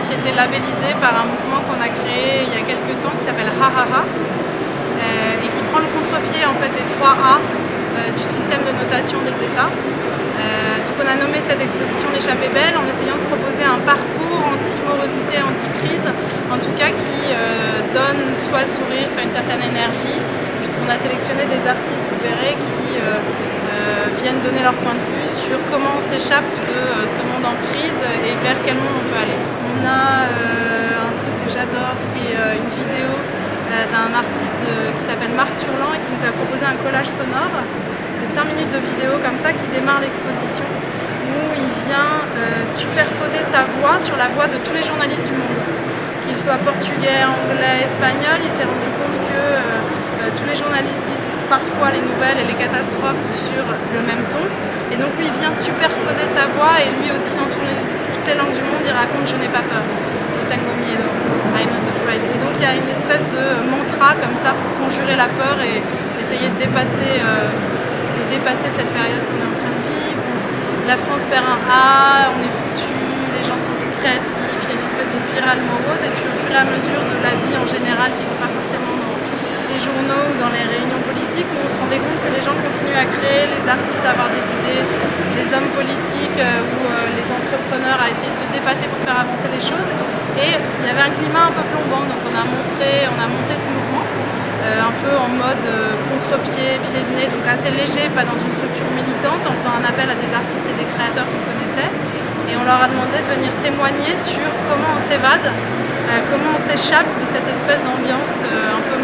qui était labellisé par un mouvement qu'on a créé il y a quelques temps qui s'appelle Ha et qui prend le contre-pied en fait des 3 A du système de notation des États. Donc on a nommé cette exposition l'échappée belle en essayant de proposer un parcours anti-morosité, anti-crise, en tout cas qui donne soit le sourire, soit une certaine énergie, puisqu'on a sélectionné des artistes, vous verrez, qui viennent donner leur point de vue sur comment on s'échappe de ce monde en crise et vers quel monde on peut aller. On a un truc que j'adore qui est une vidéo d'un artiste qui s'appelle Marc Turlan et qui nous a proposé un collage sonore. C'est 5 minutes de vidéo comme ça qui démarre l'exposition où il vient superposer sa voix sur la voix de tous les journalistes du monde. Qu'ils soient portugais, anglais, espagnols, il s'est rendu compte que tous les journalistes disent parfois les nouvelles et les catastrophes sur le même ton. Et donc lui il vient superposer sa voix et lui aussi dans toutes les langues du monde il raconte « Je n'ai pas peur ». No tengo miedo, I'm not afraid. Et donc il y a une espèce de mantra comme ça pour conjurer la peur et essayer de dépasser cette période qu'on est en train de vivre. La France perd un A, on est foutu, les gens sont plus créatifs, il y a une espèce de spirale morose et puis au fur et à mesure de la vie en général qui n'était pas forcément dans les journaux ou dans les réunions politiques où on se rendait compte que les gens continuent à créer, les artistes à avoir des idées, les hommes politiques ou les entrepreneurs à essayer de se dépasser pour faire avancer les choses et il y avait un climat un peu plombant donc on a monté ce mouvement un peu en mode contre-pied, pied de nez, donc assez léger, pas dans une structure militante, en faisant un appel à des artistes et des créateurs qu'on connaissait. Et on leur a demandé de venir témoigner sur comment on s'évade, comment on s'échappe de cette espèce d'ambiance un peu